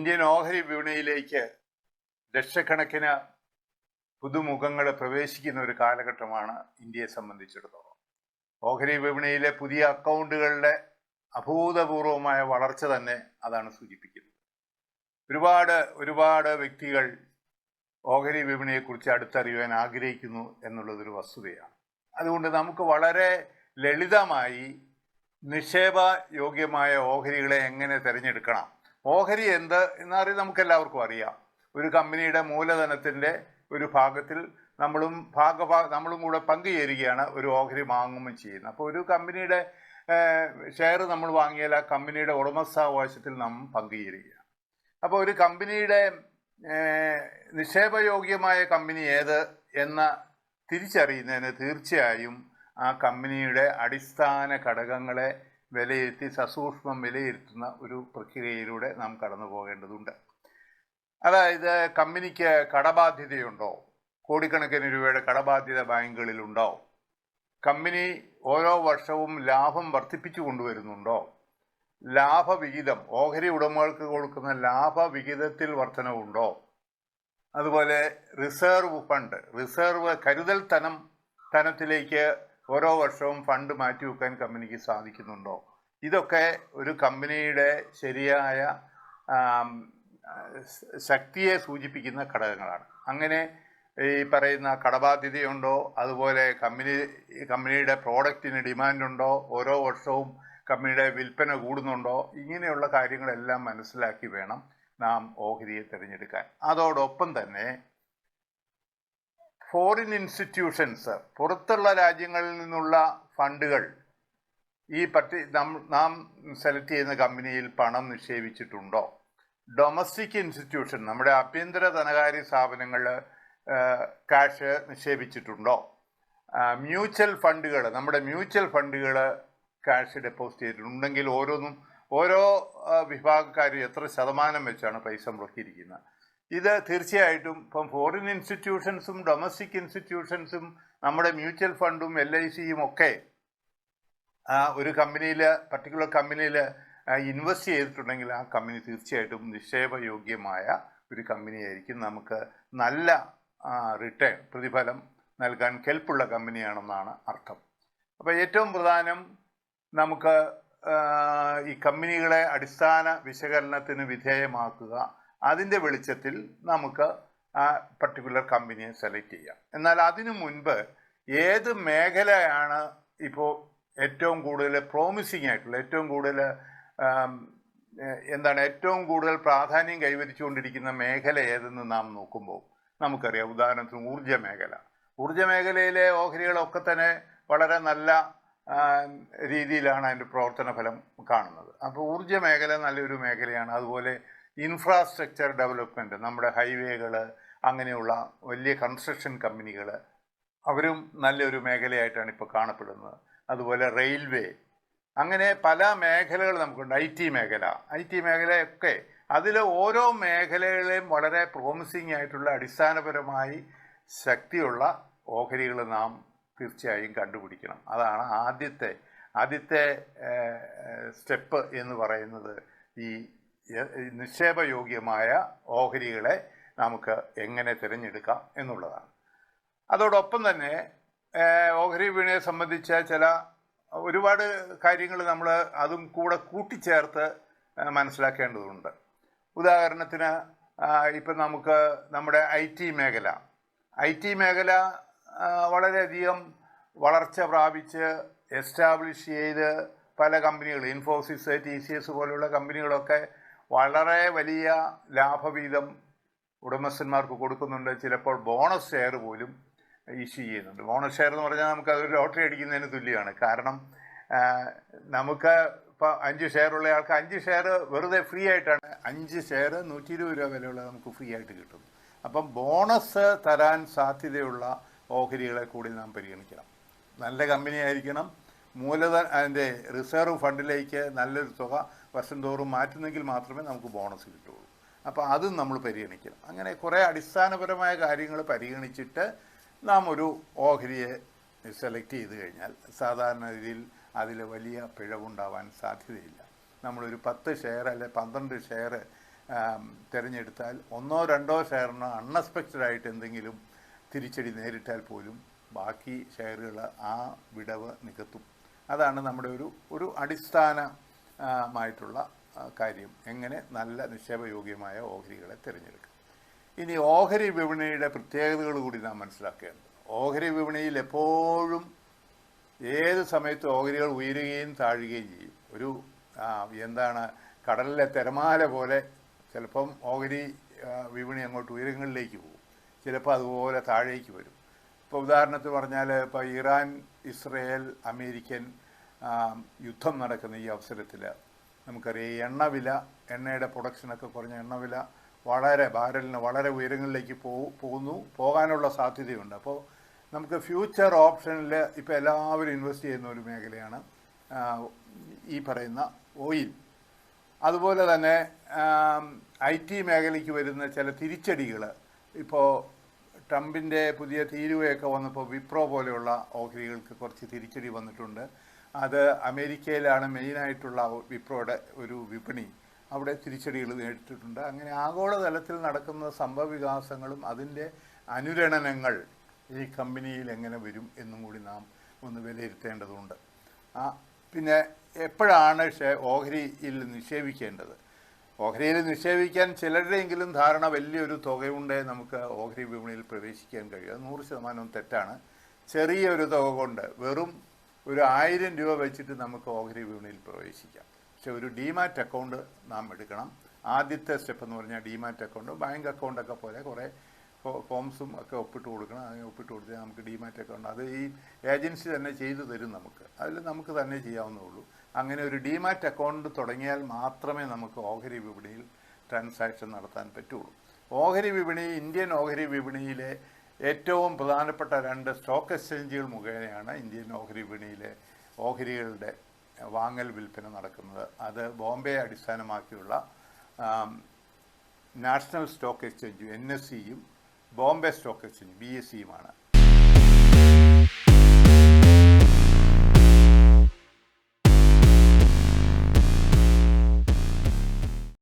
Indian ഓഹരി വിപണിയിലേക്ക് ലക്ഷക്കണക്കിന് പുതുമുഖങ്ങൾ പ്രവേശിക്കുന്ന ഒരു കാലഘട്ടമാണ് ഇന്ത്യയെ സംബന്ധിച്ചിടത്തോളം. ഓഹരി വിപണിയിലെ പുതിയ അക്കൗണ്ടുകളുടെ അഭൂതപൂർവമായ വളർച്ച തന്നെ അതാണ് സൂചിപ്പിക്കുന്നത്. ഒരുപാട് വ്യക്തികൾ ഓഹരി വിപണിയെക്കുറിച്ച് അടുത്തറിയുവാൻ ആഗ്രഹിക്കുന്നു എന്നുള്ളതൊരു വസ്തുതയാണ്. അതുകൊണ്ട് നമുക്ക് വളരെ ലളിതമായി നിക്ഷേപ യോഗ്യമായ ഓഹരികളെ എങ്ങനെ തിരഞ്ഞെടുക്കണം, ഓഹരി എന്ത് എന്നറിയാൻ നമുക്ക് എല്ലാവർക്കും അറിയാം. ഒരു കമ്പനിയുടെ മൂലധനത്തിൻ്റെ ഒരു ഭാഗത്തിൽ നമ്മളും കൂടെ പങ്കുചേരുകയാണ് ഒരു ഓഹരി വാങ്ങുമ്പോൾ ചെയ്യുന്നത്. അപ്പോൾ ഒരു കമ്പനിയുടെ ഷെയർ നമ്മൾ വാങ്ങിയാൽ ആ കമ്പനിയുടെ ഉടമസ്ഥാവകാശത്തിൽ നാം പങ്കുചേരുകയാണ്. അപ്പോൾ ഒരു കമ്പനിയുടെ നിക്ഷേപയോഗ്യമായ കമ്പനി ഏത് എന്ന തിരിച്ചറിയുന്നതിന് തീർച്ചയായും ആ കമ്പനിയുടെ അടിസ്ഥാന ഘടകങ്ങളെ വിലയിരുത്തി സസൂക്ഷ്മം വിലയിരുത്തുന്ന ഒരു പ്രക്രിയയിലൂടെ നാം കടന്നു പോകേണ്ടതുണ്ട്. അതായത് കമ്പനിക്ക് കടബാധ്യതയുണ്ടോ, കോടിക്കണക്കിന് രൂപയുടെ കടബാധ്യത ബാങ്കുകളിലുണ്ടോ, കമ്പനി ഓരോ വർഷവും ലാഭം വർദ്ധിപ്പിച്ചു കൊണ്ടുവരുന്നുണ്ടോ, ലാഭവിഹിതം ഓഹരി ഉടമകൾക്ക് കൊടുക്കുന്ന ലാഭവിഹിതത്തിൽ വർധനവുണ്ടോ, അതുപോലെ റിസർവ് കരുതൽ ധനത്തിലേക്ക് ഓരോ വർഷവും ഫണ്ട് മാറ്റിവെക്കാൻ കമ്പനിക്ക് സാധിക്കുന്നുണ്ടോ. ഇതൊക്കെ ഒരു കമ്പനിയുടെ ശരിയായ ശക്തിയെ സൂചിപ്പിക്കുന്ന ഘടകങ്ങളാണ്. അങ്ങനെ ഈ പറയുന്ന കടബാധ്യതയുണ്ടോ, അതുപോലെ കമ്പനിയുടെ പ്രോഡക്റ്റിന് ഡിമാൻഡുണ്ടോ, ഓരോ വർഷവും കമ്പനിയുടെ വിൽപ്പന കൂടുന്നുണ്ടോ, ഇങ്ങനെയുള്ള കാര്യങ്ങളെല്ലാം മനസ്സിലാക്കി വേണം നാം ഓഹരിയെ തിരഞ്ഞെടുക്കാൻ. അതോടൊപ്പം തന്നെ ഫോറിൻ ഇൻസ്റ്റിറ്റ്യൂഷൻസ്, പുറത്തുള്ള രാജ്യങ്ങളിൽ നിന്നുള്ള ഫണ്ടുകൾ നാം സെലക്ട് ചെയ്യുന്ന കമ്പനിയിൽ പണം നിക്ഷേപിച്ചിട്ടുണ്ടോ, ഡൊമസ്റ്റിക് ഇൻസ്റ്റിറ്റ്യൂഷൻ നമ്മുടെ ആഭ്യന്തര ധനകാര്യ സ്ഥാപനങ്ങൾ കാഷ് നിക്ഷേപിച്ചിട്ടുണ്ടോ, മ്യൂച്വൽ ഫണ്ടുകൾ കാഷ് ഡെപ്പോസിറ്റ് ചെയ്തിട്ടുണ്ടെങ്കിൽ ഓരോ വിഭാഗക്കാരും എത്ര ശതമാനം വെച്ചാണ് പൈസ മുടക്കിയിരിക്കുന്നത്. ഇത് തീർച്ചയായിട്ടും ഇപ്പം ഫോറിൻ ഇൻസ്റ്റിറ്റ്യൂഷൻസും ഡൊമസ്റ്റിക് ഇൻസ്റ്റിറ്റ്യൂഷൻസും നമ്മുടെ മ്യൂച്വൽ ഫണ്ടും LICയും ഒക്കെ ഒരു പർട്ടിക്കുലർ കമ്പനിയിൽ ഇൻവെസ്റ്റ് ചെയ്തിട്ടുണ്ടെങ്കിൽ ആ കമ്പനി തീർച്ചയായിട്ടും നിക്ഷേപയോഗ്യമായ ഒരു കമ്പനിയായിരിക്കും, നമുക്ക് നല്ല പ്രതിഫലം നൽകാൻ കെൽപ്പുള്ള കമ്പനിയാണെന്നാണ് അർത്ഥം. അപ്പോൾ ഏറ്റവും പ്രധാനം നമുക്ക് ഈ കമ്പനികളെ അടിസ്ഥാന വിശകലനത്തിന് വിധേയമാക്കുക, അതിൻ്റെ വെളിച്ചത്തിൽ നമുക്ക് ആ പർട്ടിക്കുലർ കമ്പനിയെ സെലക്ട് ചെയ്യാം. എന്നാൽ അതിനു മുൻപ് ഏത് മേഖലയാണ് ഇപ്പോൾ ഏറ്റവും കൂടുതൽ പ്രോമിസിങ് ആയിട്ടുള്ള, ഏറ്റവും കൂടുതൽ പ്രാധാന്യം കൈവരിച്ചുകൊണ്ടിരിക്കുന്ന മേഖല ഏതെന്ന് നാം നോക്കുമ്പോൾ നമുക്കറിയാം. ഉദാഹരണത്തിന് ഊർജ്ജ മേഖലയിലെ ഓഹരികളൊക്കെ തന്നെ വളരെ നല്ല രീതിയിലാണ് അതിൻ്റെ പ്രവർത്തന ഫലം കാണുന്നത്. അപ്പോൾ ഊർജ്ജ മേഖല നല്ലൊരു മേഖലയാണ്. അതുപോലെ ഇൻഫ്രാസ്ട്രക്ചർ ഡെവലപ്മെൻറ്റ്, നമ്മുടെ ഹൈവേകൾ, അങ്ങനെയുള്ള വലിയ കൺസ്ട്രക്ഷൻ കമ്പനികൾ, അവരും നല്ലൊരു മേഖലയായിട്ടാണ് ഇപ്പോൾ കാണപ്പെടുന്നത്. അതുപോലെ റെയിൽവേ, അങ്ങനെ പല മേഖലകൾ നമുക്കുണ്ട്. IT മേഖലയൊക്കെ, അതിൽ ഓരോ മേഖലകളെയും വളരെ പ്രോമിസിങ് ആയിട്ടുള്ള അടിസ്ഥാനപരമായി ശക്തിയുള്ള ഓഹരികൾ നാം തീർച്ചയായും കണ്ടുപിടിക്കണം. അതാണ് ആദ്യത്തെ സ്റ്റെപ്പ് എന്ന് പറയുന്നത്. ഈ നിക്ഷേപയോഗ്യമായ ഓഹരികളെ നമുക്ക് എങ്ങനെ തിരഞ്ഞെടുക്കാം എന്നുള്ളതാണ്. അതോടൊപ്പം തന്നെ ഓഹരി വിപണിയെ സംബന്ധിച്ച ഒരുപാട് കാര്യങ്ങൾ നമ്മൾ അതും കൂടെ കൂട്ടിച്ചേർത്ത് മനസ്സിലാക്കേണ്ടതുണ്ട്. ഉദാഹരണത്തിന് ഇപ്പം നമുക്ക് നമ്മുടെ IT മേഖല വളരെയധികം വളർച്ച പ്രാപിച്ച് എസ്റ്റാബ്ലിഷ് ചെയ്ത് പല കമ്പനികൾ, ഇൻഫോസിസ്, TCS പോലുള്ള കമ്പനികളൊക്കെ വളരെ വലിയ ലാഭവിഹിതം ഉടമസ്ഥന്മാർക്ക് കൊടുക്കുന്നുണ്ട്. ചിലപ്പോൾ ബോണസ് ഷെയർ പോലും ഇഷ്യൂ ചെയ്യുന്നുണ്ട്. ബോണസ് ഷെയർ എന്ന് പറഞ്ഞാൽ നമുക്കതൊരു ലോട്ടറി അടിക്കുന്നതിന് തുല്യമാണ്. കാരണം നമുക്ക് ഇപ്പോൾ 5 ഷെയറുള്ള ആൾക്ക് 5 ഷെയർ വെറുതെ ഫ്രീ ആയിട്ടാണ്, 5 ഷെയർ 120 രൂപ വിലയുള്ള നമുക്ക് ഫ്രീ ആയിട്ട് കിട്ടുന്നു. അപ്പം ബോണസ് തരാൻ സാധ്യതയുള്ള ഓഹരികളെ കൂടി നാം പരിഗണിക്കണം. നല്ല കമ്പനി ആയിരിക്കണം, അതിൻ്റെ റിസർവ് ഫണ്ടിലേക്ക് നല്ലൊരു തുക വർഷം തോറും മാറ്റുന്നെങ്കിൽ മാത്രമേ നമുക്ക് ബോണസ് കിട്ടുകയുള്ളൂ. അപ്പോൾ അതും നമ്മൾ പരിഗണിക്കണം. അങ്ങനെ കുറേ അടിസ്ഥാനപരമായ കാര്യങ്ങൾ പരിഗണിച്ചിട്ട് നാം ഒരു ഓഹരിയെ സെലക്ട് ചെയ്ത് കഴിഞ്ഞാൽ സാധാരണ രീതിയിൽ അതിൽ വലിയ പിഴവുണ്ടാവാൻ സാധ്യതയില്ല. നമ്മളൊരു 10 ഷെയർ അല്ലെ 12 ഷെയർ തിരഞ്ഞെടുത്താൽ ഒന്നോ രണ്ടോ ഷെയറിന് അൺഎക്സ്പെക്റ്റഡായിട്ട് എന്തെങ്കിലും തിരിച്ചടി നേരിട്ടാൽ പോലും ബാക്കി ഷെയറുകൾ ആ വിടവ് നികത്തും. അതാണ് നമ്മുടെ ഒരു അടിസ്ഥാനമായിട്ടുള്ള കാര്യം, എങ്ങനെ നല്ല നിക്ഷേപയോഗ്യമായ ഓഹരികളെ തിരഞ്ഞെടുക്കുക. ഇനി ഓഹരി വിപണിയുടെ പ്രത്യേകതകൾ കൂടി നാം മനസ്സിലാക്കേണ്ടത്. ഓഹരി വിപണിയിൽ എപ്പോഴും ഏത് സമയത്തും ഓഹരികൾ ഉയരുകയും താഴുകയും ചെയ്യും. എന്താണ്, കടലിലെ തിരമാല പോലെ ചിലപ്പം ഓഹരി വിപണി അങ്ങോട്ട് ഉയരങ്ങളിലേക്ക് പോകും, ചിലപ്പോൾ അതുപോലെ താഴേക്ക് വരും. ഇപ്പോൾ ഉദാഹരണത്തിന് പറഞ്ഞാൽ, ഇപ്പോൾ ഇറാൻ, ഇസ്രയേൽ, അമേരിക്കൻ യുദ്ധം നടക്കുന്ന ഈ അവസരത്തിൽ നമുക്കറിയാം എണ്ണയുടെ പ്രൊഡക്ഷനൊക്കെ കുറഞ്ഞ എണ്ണവില ബാരലിന് വളരെ ഉയരങ്ങളിലേക്ക് പോകാനുള്ള സാധ്യതയുണ്ട്. അപ്പോൾ നമുക്ക് ഫ്യൂച്ചർ ഓപ്ഷനിൽ ഇപ്പോൾ എല്ലാവരും ഇൻവെസ്റ്റ് ചെയ്യുന്ന ഒരു മേഖലയാണ് ഈ പറയുന്ന ഓയിൽ. അതുപോലെ തന്നെ IT മേഖലയ്ക്ക് വരുന്ന ചില തിരിച്ചടികൾ, ഇപ്പോൾ ട്രംപിൻ്റെ പുതിയ തീരുവയൊക്കെ വന്നപ്പോൾ വിപ്രോ പോലെയുള്ള ഓഹരികൾക്ക് കുറച്ച് തിരിച്ചടി വന്നിട്ടുണ്ട്. അത് അമേരിക്കയിലാണ് മെയിനായിട്ടുള്ള വിപ്രോയുടെ ഒരു വിപണി, അവിടെ തിരിച്ചടികൾ നേരിട്ടിട്ടുണ്ട്. അങ്ങനെ ആഗോളതലത്തിൽ നടക്കുന്ന സംഭവവികാസങ്ങളും അതിൻ്റെ അനുരണനങ്ങൾ ഈ കമ്പനിയിൽ എങ്ങനെ വരും എന്നും കൂടി നാം ഒന്ന് വിലയിരുത്തേണ്ടതുണ്ട്. പിന്നെ എപ്പോഴാണ് ഓഹരിയിൽ നിക്ഷേപിക്കേണ്ടത്? ഓഹരിയിൽ നിക്ഷേപിക്കാൻ ചിലരുടെയെങ്കിലും ധാരണ വലിയൊരു തുകയുണ്ടേ നമുക്ക് ഓഹരി വിപണിയിൽ പ്രവേശിക്കാൻ കഴിയും. അത് 100% തെറ്റാണ്. ചെറിയൊരു തുക കൊണ്ട് വെറും ഒരു 1000 രൂപ വെച്ചിട്ട് നമുക്ക് ഓഹരി വിപണിയിൽ പ്രവേശിക്കാം. പക്ഷെ ഒരു ഡിമാറ്റ് അക്കൗണ്ട് നാം എടുക്കണം. ആദ്യത്തെ സ്റ്റെപ്പ് എന്ന് പറഞ്ഞാൽ ഡിമാറ്റ് അക്കൗണ്ട്, ബാങ്ക് അക്കൗണ്ടൊക്കെ പോലെ കുറേ ഫോംസും ഒക്കെ ഒപ്പിട്ട് കൊടുക്കണം. അതിന് ഒപ്പിട്ട് കൊടുത്താൽ നമുക്ക് ഡിമാറ്റ് അക്കൗണ്ട്, അത് ഈ ഏജൻസി തന്നെ ചെയ്തു തരും നമുക്ക്, അതിൽ നമുക്ക് തന്നെ ചെയ്യാവുന്നതുള്ളൂ. അങ്ങനെ ഒരു ഡിമാറ്റ് അക്കൗണ്ട് തുടങ്ങിയാൽ മാത്രമേ നമുക്ക് ഓഹരി വിപണിയിൽ ട്രാൻസാക്ഷൻ നടത്താൻ പറ്റുള്ളൂ. ഇന്ത്യൻ ഓഹരി വിപണിയിലെ ഏറ്റവും പ്രധാനപ്പെട്ട 2 സ്റ്റോക്ക് എക്സ്ചേഞ്ചുകൾ മുഖേനയാണ് ഇന്ത്യൻ ഓഹരി വിപണിയിലെ ഓഹരികളുടെ വാങ്ങൽ വിൽപ്പന നടക്കുന്നത്. അത് ബോംബെ അടിസ്ഥാനമാക്കിയുള്ള നാഷണൽ സ്റ്റോക്ക് എക്സ്ചേഞ്ച് NSE യും ബോംബെ സ്റ്റോക്ക് എക്സ്ചേഞ്ച് BSE യുമാണ്.